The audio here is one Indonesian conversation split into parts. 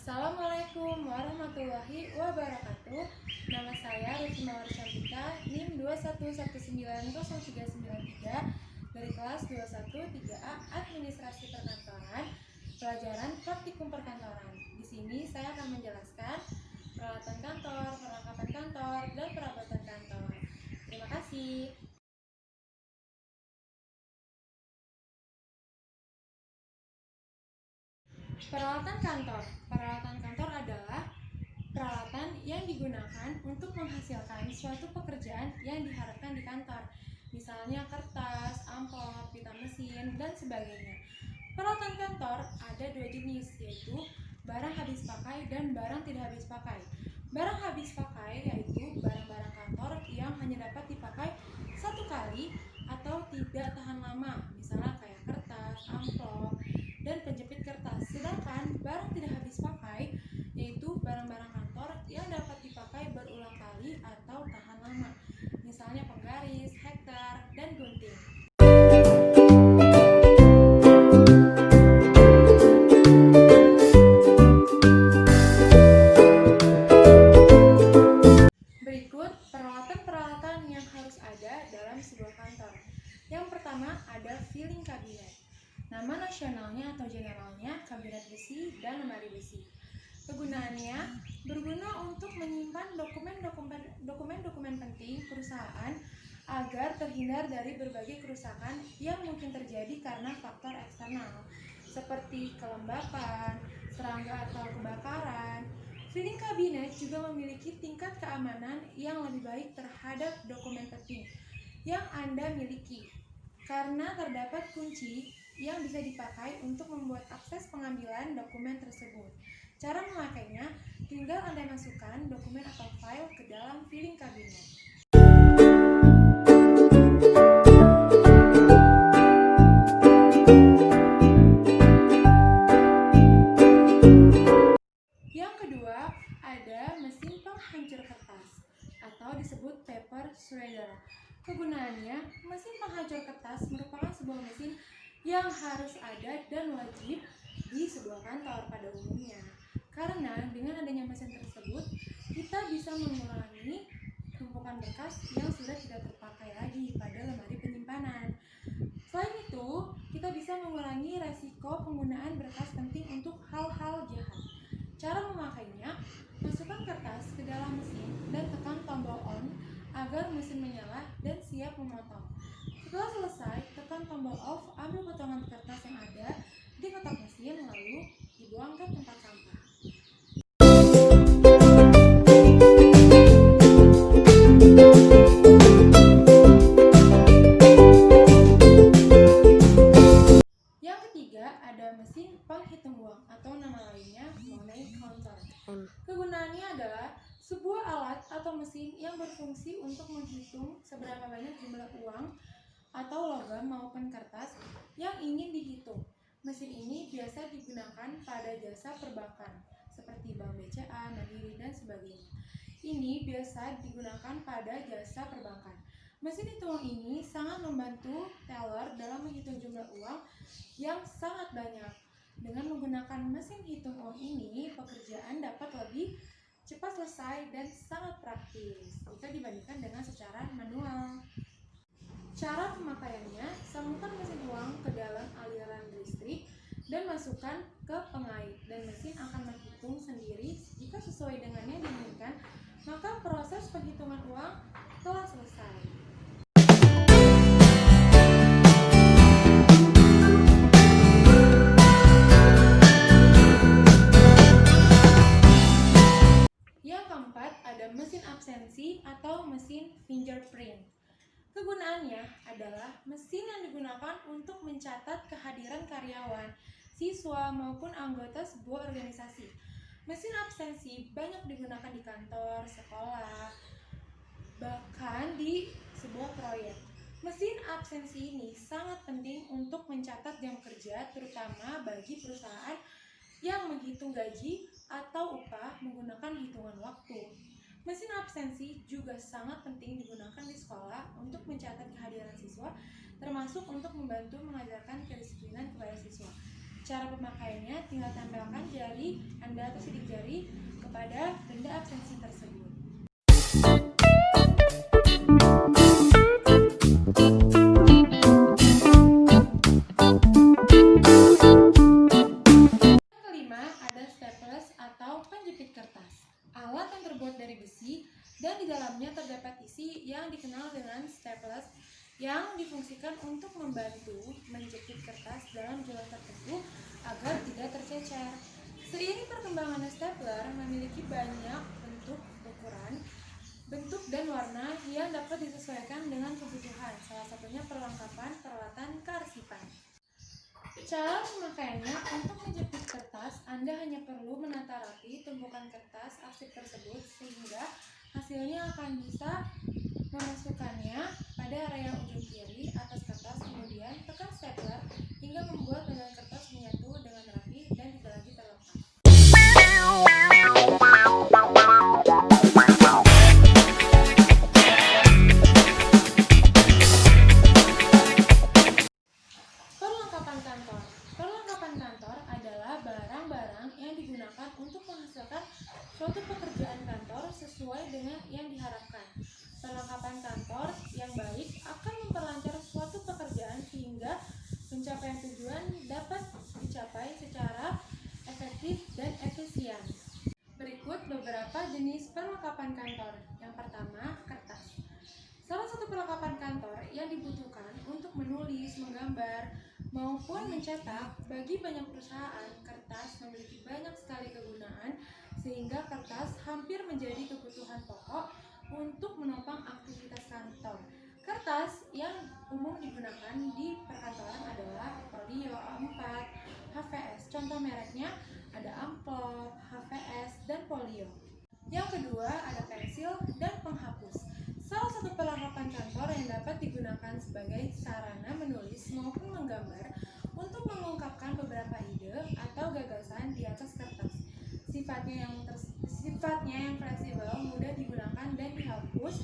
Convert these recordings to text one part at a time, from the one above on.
Assalamualaikum warahmatullahi wabarakatuh. Nama saya Rufi Mawar Cantika, NIM 211903993 dari kelas 213A Administrasi Perkantoran, pelajaran praktikum perkantoran. Di sini saya akan menjelaskan peralatan kantor, perlengkapan kantor, dan perabotan kantor. Terima kasih. Peralatan kantor. Peralatan kantor adalah peralatan yang digunakan untuk menghasilkan suatu pekerjaan yang diharapkan di kantor. Misalnya kertas, amplop, pita mesin, dan sebagainya. Peralatan kantor ada dua jenis, yaitu barang habis pakai dan barang tidak habis pakai. Barang habis pakai yaitu barang-barang kantor yang hanya dapat dipakai satu kali atau tidak tahan lama, misalnya kayak kertas, amplop, dan penjepit kertas. Sedangkan barang tidak habis pakai yaitu barang-barang kantor yang dapat dipakai berulang kali atau tahan lama, misalnya penggaris, hektar, dan gunting. Berikut peralatan-peralatan yang harus ada dalam sebuah kantor. Yang pertama ada filing cabinet. Nama nasionalnya atau generalnya kabinet besi dan lemari besi. Kegunaannya berguna untuk menyimpan dokumen-dokumen penting perusahaan agar terhindar dari berbagai kerusakan yang mungkin terjadi karena faktor eksternal seperti kelembapan, serangga atau kebakaran. Filing cabinet juga memiliki tingkat keamanan yang lebih baik terhadap dokumen penting yang Anda miliki karena terdapat kunci yang bisa dipakai untuk membuat akses pengambilan dokumen tersebut. Cara memakainya, tinggal Anda masukkan dokumen atau file ke dalam filing cabinet. Yang kedua, ada mesin penghancur kertas atau disebut paper shredder. Kegunaannya, mesin penghancur kertas merupakan sebuah mesin yang harus ada dan wajib di sebuah kantor pada umumnya. Karena dengan adanya mesin tersebut, kita bisa mengurangi tumpukan berkas yang sudah tidak terpakai lagi pada lemari penyimpanan. Selain itu, kita bisa mengurangi resiko penggunaan berkas penting untuk hal-hal jahat. Cara memakainya, masukkan kertas ke dalam mesin dan tekan tombol on agar mesin menyala dan siap memotong. Setelah selesai, tekan tombol off, ambil potongan kertas yang ada di kotak mesin lalu dibuang ke tempat sampah. Yang ketiga, ada mesin penghitung uang atau nama lainnya money counter. Kegunaannya adalah sebuah alat atau mesin yang berfungsi untuk menghitung seberapa banyak jumlah uang atau logam maupun kertas yang ingin dihitung. Mesin ini biasa digunakan pada jasa perbankan seperti Bank BCA, Mandiri, dan sebagainya. Ini biasa digunakan pada jasa perbankan. Mesin hitung ini sangat membantu teller dalam menghitung jumlah uang yang sangat banyak. Dengan menggunakan mesin hitung uang ini, pekerjaan dapat lebih cepat selesai dan sangat praktis jika dibandingkan dengan secara manual. Cara pemakaiannya, sambungkan mesin uang ke dalam aliran listrik dan masukkan ke pengait, dan mesin akan menghitung sendiri. Jika sesuai dengan yang diinginkan, maka proses penghitungan uang telah selesai. Yang keempat, ada mesin absensi atau mesin fingerprint. Kegunaannya adalah mesin yang digunakan untuk mencatat kehadiran karyawan, siswa, maupun anggota sebuah organisasi. Mesin absensi banyak digunakan di kantor, sekolah, bahkan di sebuah proyek. Mesin absensi ini sangat penting untuk mencatat jam kerja, terutama bagi perusahaan yang menghitung gaji atau upah menggunakan hitungan waktu. Mesin absensi juga sangat penting digunakan di sekolah untuk mencatat kehadiran siswa, termasuk untuk membantu mengajarkan kedisiplinan kepada siswa. Cara pemakaiannya, tinggal tempelkan jari Anda benda atau sidik jari kepada benda absensi tersebut. Yang kelima, ada staples atau penjepit kertas. Alat yang terbuat dari besi dan di dalamnya terdapat isi yang dikenal dengan staples yang difungsikan untuk membantu menjepit kertas dalam jumlah tertentu agar tidak tercecer. Seiring perkembangan stapler memiliki banyak bentuk, ukuran, bentuk dan warna yang dapat disesuaikan dengan kebutuhan, salah satunya perlengkapan peralatan kearsipan. Cara pemakaiannya, untuk menjepit kertas, Anda hanya perlu menata rapi tumpukan kertas arsip tersebut sehingga hasilnya akan bisa memasukkannya pada area ujung kiri atas kertas, kemudian tekan stapler hingga membuat bagian kertas menyatu dengan rapi dan tidak lagi terlepas. Perlengkapan kantor. Perlengkapan kantor adalah barang-barang yang digunakan untuk menghasilkan suatu pekerjaan kantor sesuai dengan yang diharapkan. Perlengkapan kantor yang baik akan memperlancar suatu pekerjaan sehingga pencapaian tujuan dapat dicapai secara efektif dan efisien. Berikut beberapa jenis perlengkapan kantor. Yang pertama, kertas. Salah satu perlengkapan kantor yang dibutuhkan untuk menulis, menggambar, maupun mencetak. Bagi banyak perusahaan, kertas memiliki banyak sekali kegunaan sehingga kertas hampir menjadi kebutuhan pokok untuk menopang aktivitas kantor. Kertas yang umum digunakan di perkantoran adalah folio A4, HVS. Contoh mereknya ada amplop, HVS, dan folio. Yang kedua, ada pensil dan penghapus. Salah satu perlengkapan kantor yang dapat digunakan sebagai sarana menulis maupun menggambar untuk mengungkapkan beberapa ide atau gagasan di atas kertas. Sifatnya yang fleksibel, mudah digunakan dan dihapus.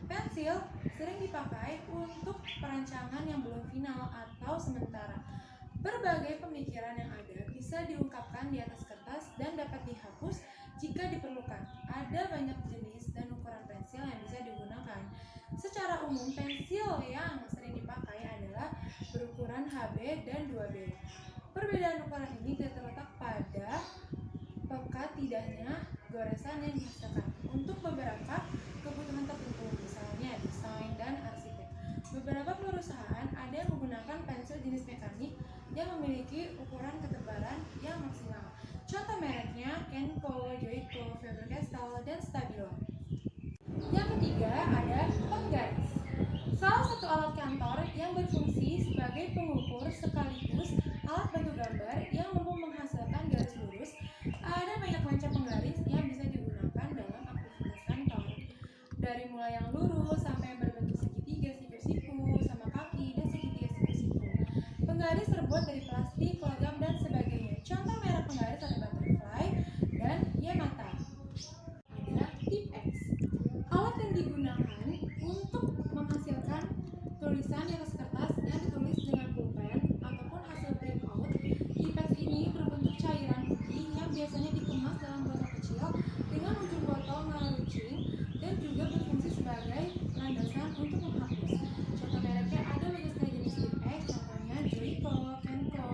Pensil sering dipakai untuk perancangan yang belum final atau sementara. Berbagai pemikiran yang ada bisa diungkapkan di atas kertas dan dapat dihapus jika diperlukan. Ada banyak jenis dan ukuran pensil yang bisa digunakan. Secara umum, pensil yang sering dipakai adalah berukuran HB dan 2B. Perbedaan ukuran ini terletak pada pekat tidaknya goresan yang dihasilkan. Untuk beberapa kebutuhan tertentu, misalnya desain dan arsitek, beberapa perusahaan ada yang menggunakan pensil jenis mekanik yang memiliki ukuran ketebalan yang maksimal. Contoh mereknya Kenko, Joico, Faber-Castell, dan Stabilo. Yang ketiga ada penggaris. Salah satu alat kantor yang berfungsi sebagai pengukur sekaligus alat bantu gambar yang mampu menghasilkan garis lurus. Ada banyak macam penggaris yang bisa digunakan dalam aktivitas kantor. Dari mulai yang lurus sampai yang berbentuk segitiga, siku-siku, sama kaki, dan segitiga siku-siku. Penggaris terbuat dari plastik, logam, dan sebagainya. Contoh merek penggaris ada Butterfly dan Yamata. Ada tip X. Alat yang digunakan untuk menghasilkan tulisan di atas kertas yang ditulis dengan pulpen ataupun hasil print out. Tip X ini berbentuk cairan putih yang biasanya dikemas dalam botol kecil dengan ujung botol meruncing dan juga berfungsi sebagai landasan untuk menghapus. Contoh mereknya ada banyak sekali jenis tip X, contohnya Joico, Kenko,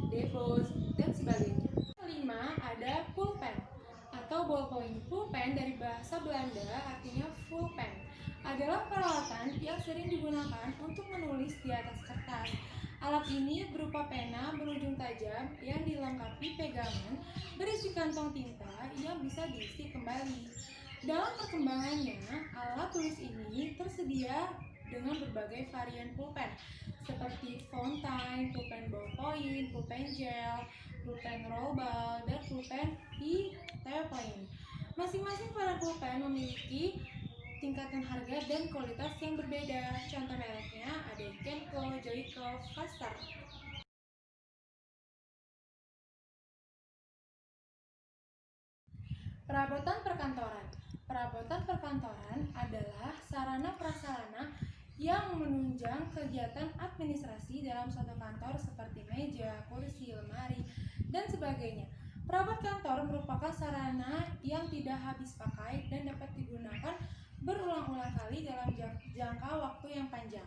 Debos, dan sebagainya. Kelima ada pulpen atau ballpoint. Pulpen dari bahasa Belanda artinya full pen. Adalah peralatan yang sering digunakan untuk menulis di atas kertas. Alat ini berupa pena berujung tajam yang dilengkapi pegangan berisi kantong tinta yang bisa diisi kembali. Dalam perkembangannya, alat tulis ini tersedia dengan berbagai varian pulpen seperti fountain, pulpen ballpoint, pulpen gel, pulpen rollball, dan pulpen e-point. Masing-masing varian pulpen memiliki tingkatan harga dan kualitas yang berbeda. Contoh mereknya ada Kenko, Joico, Faster. Perabotan perkantoran. Perabotan perkantoran adalah sarana prasarana yang menunjang kegiatan administrasi dalam suatu kantor seperti meja, kursi, lemari, dan sebagainya. Perabot kantor merupakan sarana yang tidak habis pakai dan dapat digunakan berulang-ulang kali dalam jangka waktu yang panjang.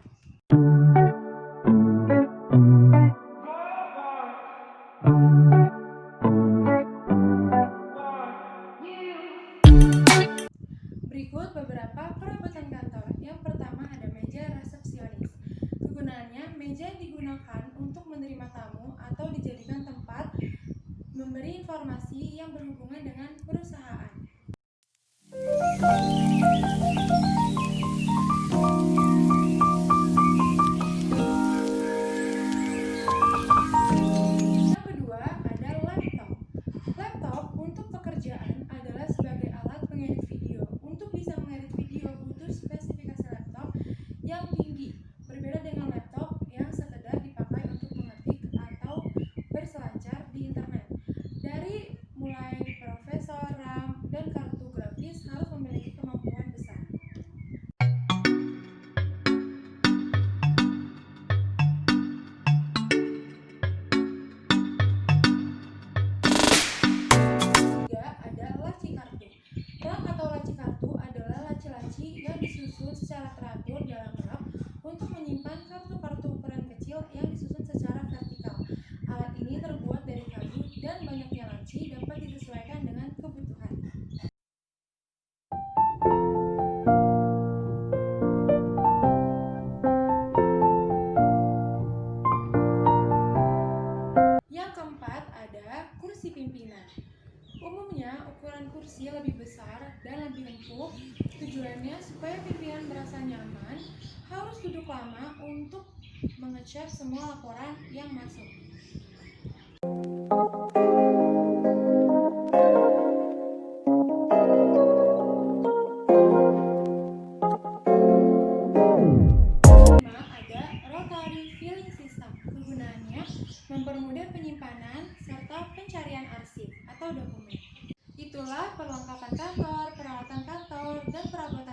Berikut beberapa perabotan kantor. Yang pertama ada meja resepsionis. Kegunaannya, meja digunakan untuk menerima tamu atau dijadikan tempat memberi informasi yang berhubungan dengan perusahaan. Yang kedua ada laptop. Laptop untuk pekerjaan adalah sebagai alat pengedit video. Untuk bisa mengedit video butuh spesifikasi laptop yang tinggi, berbeda dengan laptop yang sekedar dipakai untuk mengetik atau berselancar di internet. Dari mulai prosesor, RAM, dan kartu grafis harus memiliki kemampuan besar. Ketiga ada laci kartu. Rak atau laci kartu adalah laci-laci yang disusun secara teratur dalam rak untuk menyimpan kartu-kartu ukuran kecil yang disusun secara vertikal. Alat ini terbuat dari kayu dan banyaknya laci dapat disesuaikan dengan kebutuhan. Yang keempat ada kursi pimpinan. Umumnya ukuran kursi lebih besar dan lebih empuk. Tujuannya supaya pimpinan merasa nyaman, harus duduk lama untuk mengecek semua laporan yang masuk. Kelima ada rotary filing system. Kegunaannya mempermudah penyimpanan serta pencarian arsip atau dokumen. Itulah perlengkapan kantor, peralatan kantor, dan perabotan